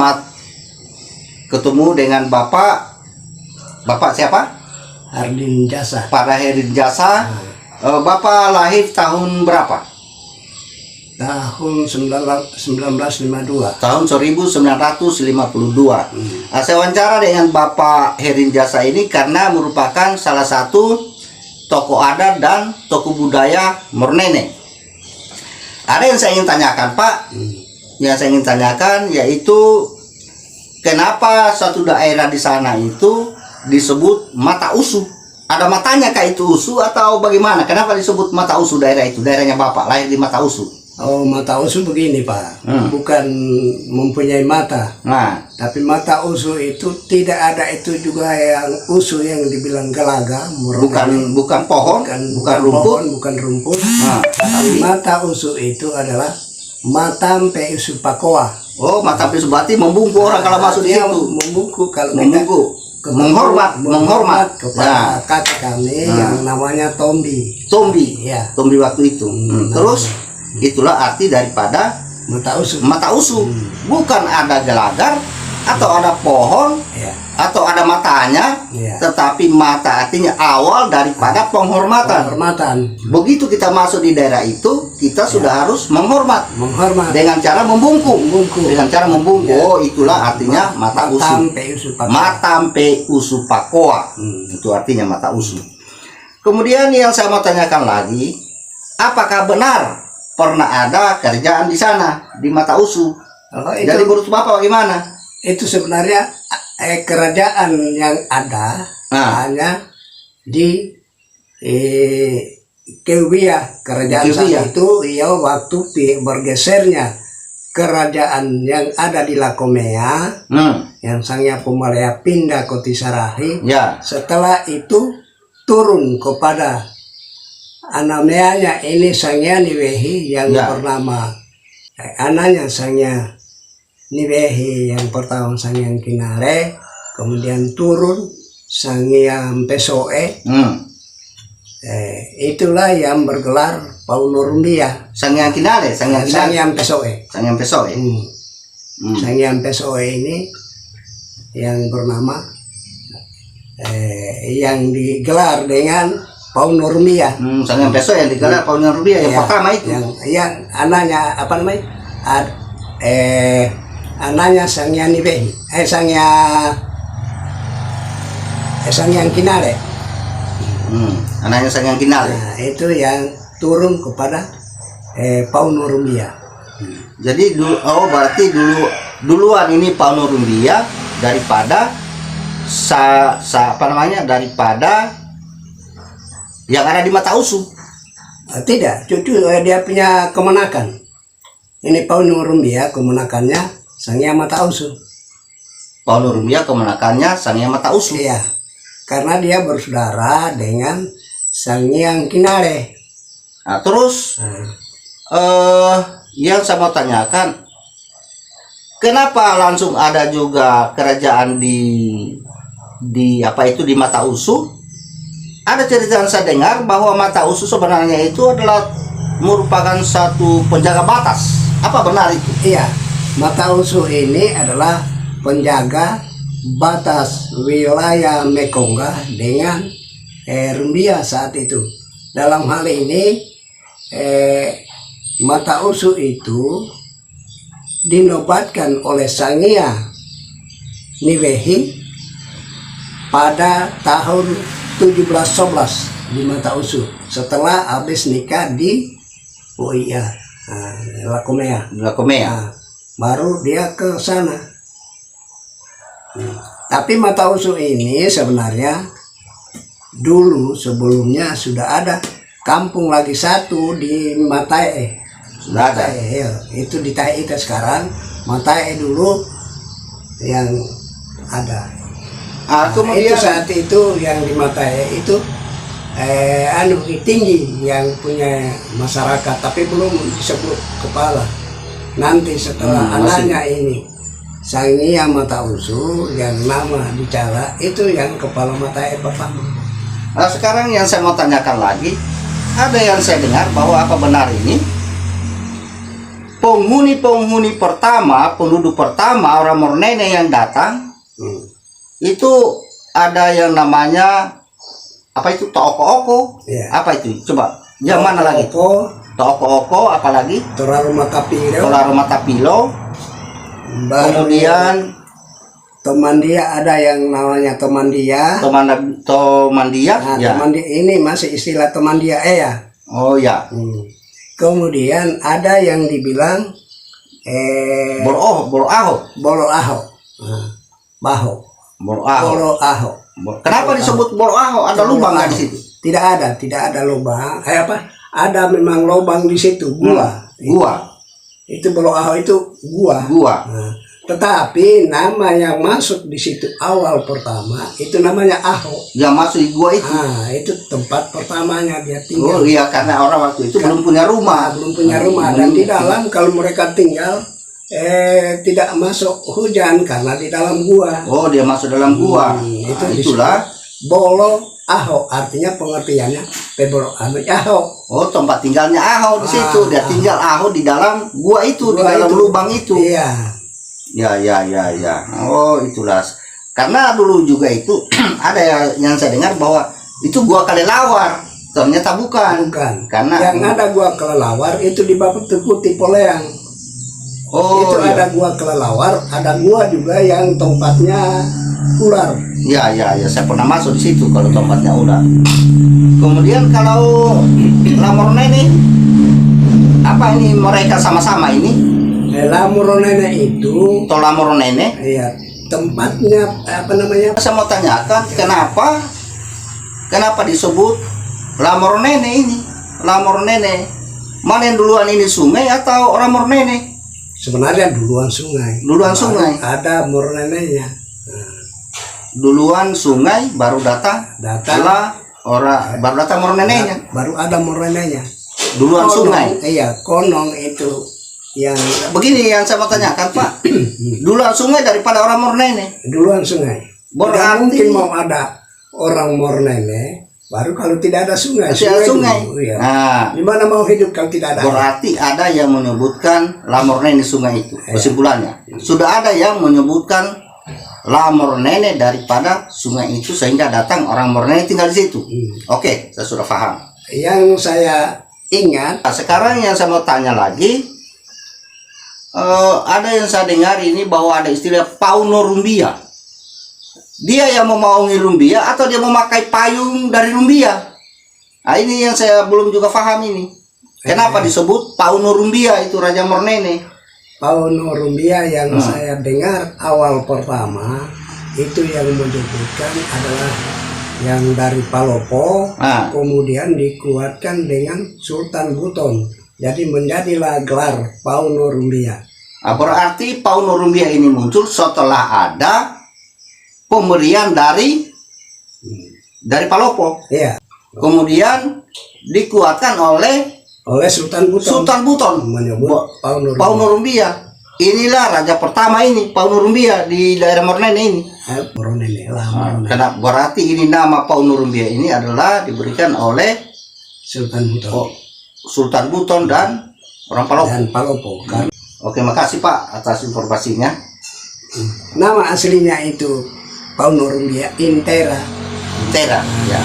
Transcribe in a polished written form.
selamat ketemu dengan Bapak siapa? Hardin Jasa. Pak Hardin Jasa. Bapak lahir tahun berapa? Tahun 1952. Tahun 1952. Saya wawancara dengan Bapak Hardin Jasa ini karena merupakan salah satu tokoh adat dan tokoh budaya Mornene. Ada yang saya ingin tanyakan, Pak. Yang saya ingin tanyakan yaitu kenapa suatu daerah di sana itu disebut mata usu? Ada matanya kah itu usu atau bagaimana? Kenapa disebut mata usu daerah itu? Daerahnya Bapak lahir di mata usu. Oh, mata usu begini, Pak. Bukan mempunyai mata. Nah, tapi mata usu itu tidak ada itu juga yang usu yang dibilang gelaga. bukan pohon, bukan rumput. Bukan rumput. Nah, Tapi mata usu itu adalah matampe usu pakoa. Oh, matampe usu berarti membungku orang kalau masuk di situ. Membungku kalau Membungku. Menghormat kepada kakek kami yang namanya Tombi. Ya. Tombi waktu itu. Terus itulah arti daripada mata usu. Bukan ada gelagar atau ada pohon atau ada matanya, tetapi mata artinya awal daripada penghormatan. Begitu kita masuk di daerah itu, kita sudah harus menghormat dengan cara membungkuk. Dengan cara membungkuk. Oh, itulah artinya mata usu. Matampe usu pakoa. Itu artinya mata usu. Kemudian yang saya mau tanyakan lagi, apakah benar pernah ada kerjaan di sana di mata usu? Jadi menurut Bapak bagaimana? Itu sebenarnya kerajaan yang ada hanya di Kewia. Kerajaan saat itu waktu bergesernya kerajaan yang ada di Lakomea, yang sangnya Pumalaya pindah ke Tisarahi. Setelah itu turun kepada anameanya ini sangnya Niwehi yang bernama anaknya sangnya Niwehi yang pertama Sangyang Kinare, kemudian turun Sangyang Pesoe. Itulah yang bergelar Paunorumbia. Sangyang Kinare, Sangyang Pesoe. Sangyang Pesoe. Sangyang Pesoe ini yang bernama yang digelar dengan Paunorumbia. Sangyang Pesoe yang digelar Paunorumbia yang pertama itu. Yang anaknya apa namanya? Anaknya Sangyang Niwehi, Sangyang Kinare. Anaknya Sangyang Kinare. Nah, itu yang turun kepada Paunorumbia. Jadi berarti duluan ini Paunorumbia daripada daripada yang ada di mata usu. Tidak, cucu dia punya kemenakan. Ini Paunorumbia kemenakannya Sangyang Mata Usu. Paunorumbia kemenakannya Sangyang Mata Usu. Iya, karena dia bersaudara dengan Sangyang Kinare. Nah, terus yang saya mau tanyakan, kenapa langsung ada juga kerajaan di Mata Usu? Ada cerita yang saya dengar bahwa Mata Usu sebenarnya itu adalah merupakan satu penjaga batas. Apa benar itu? Iya. Mata usu ini adalah penjaga batas wilayah Mekongga dengan Rumbia saat itu. Dalam hal ini mata usu itu dinobatkan oleh Sangyang Niwehi pada tahun 1711 di mata usu setelah habis nikah di Lakomea. Baru dia ke sana. Tapi mata usu ini sebenarnya dulu sebelumnya sudah ada kampung lagi satu di Matae. Sudah ada. Itu di Taita sekarang. Matae dulu yang ada. Kemudian itu saat itu yang di Matae itu tinggi yang punya masyarakat, tapi belum disebut kepala. Nanti setelah anaknya ini Sangyang Mata Usu yang nama bicara itu yang kepala Matae pertama. Nah, sekarang yang saya mau tanyakan lagi, ada yang saya dengar bahwa apa benar ini penghuni pertama, penduduk pertama orang Mornene yang datang itu ada yang namanya apa itu Tooko-oko. Apa itu? Coba yang mana lagi? Tooko-oko, apalagi? Tolarmatapilo. Kemudian Tomandia, ada yang namanya Tomandia. Tomandia. Nah, Ya. Tomandia ini masih istilah Tomandia ya. Oh ya. Kemudian ada yang dibilang Boroaho. Boroaho. Nah, Baho. Boroaho. Kenapa disebut Boroaho? Ada lubang nggak di situ? Tidak ada lubang. Ada memang lubang di situ, gua. Gua. Itu Boroaho itu gua. Nah, tetapi nama yang masuk di situ awal pertama itu namanya Aho. Yang masuk di gua itu. Ah, itu tempat pertamanya dia tinggal. Oh iya, karena orang waktu itu belum punya rumah. Dan di dalam kalau mereka tinggal tidak masuk hujan karena di dalam gua. Oh, dia masuk dalam gua. Itulah Bolo Aho, artinya pengertiannya Pebolo Aho. Oh, tempat tinggalnya Aho di situ. Dia tinggal Aho di dalam gua itu, di dalam lubang itu. Iya. Ya. Oh, itulah. Karena dulu juga itu ada yang saya dengar bahwa itu gua Kelelawar. Ternyata bukan. Karena yang ada gua Kelelawar itu di bawah Teguh Tipoleang. Oh, itu ada gua Kelelawar, ada gua juga yang tempatnya ular. Ya, saya pernah masuk di situ kalau tempatnya ular. Kemudian kalau Lamornene, apa ini mereka sama-sama ini? Lamornene itu, Tolamornene, iya, tempatnya apa namanya? Saya mau tanyakan kenapa disebut Lamornene ini? Lamornene, mana yang duluan ini sungai atau orang Mornene? Sebenarnya duluan sungai. Ada Mornenenya. Duluan sungai baru datang baru datang Mornenenya. Baru ada Mornenenya. Duluan sungai. Iya, Konong itu yang begini yang saya mau tanyakan, Pak. Duluan sungai daripada orang Mornene. Duluan sungai. Berarti mungkin mau ada orang Mornene baru kalau tidak ada sungai. Sungai. Iya. Nah, gimana mau hidup kalau tidak ada? Berarti ada yang menyebutkan Lamornene sungai itu. Kesimpulannya, sudah ada yang menyebutkan Lamornene daripada sungai itu sehingga datang orang Mornene tinggal di situ. Oke, saya sudah paham. Yang saya ingat. Nah, sekarang yang saya mau tanya lagi, ada yang saya dengar ini bahwa ada istilah Pauno Rumbia. Dia yang memaungi Rumbia atau dia memakai payung dari Rumbia? Nah, ini yang saya belum juga paham ini. Kenapa disebut Pauno Rumbia itu Raja Mornene? Pauno Rumbia yang saya dengar awal pertama itu yang menyebutkan adalah yang dari Palopo, kemudian dikuatkan dengan Sultan Buton. Jadi menjadilah gelar Pauno Rumbia. Berarti Pauno Rumbia ini muncul setelah ada pemberian dari Palopo. Iya. Kemudian dikuatkan oleh Sultan Buton menyebut Pauno Rumbia. Inilah raja pertama ini Pauno Rumbia di daerah Mornene ini. Karena berarti ini nama Pauno Rumbia ini adalah diberikan oleh Sultan Buton dan orang Palopo. Oke, makasih Pak atas informasinya. Nama aslinya itu Pauno Rumbia Intera. Ya.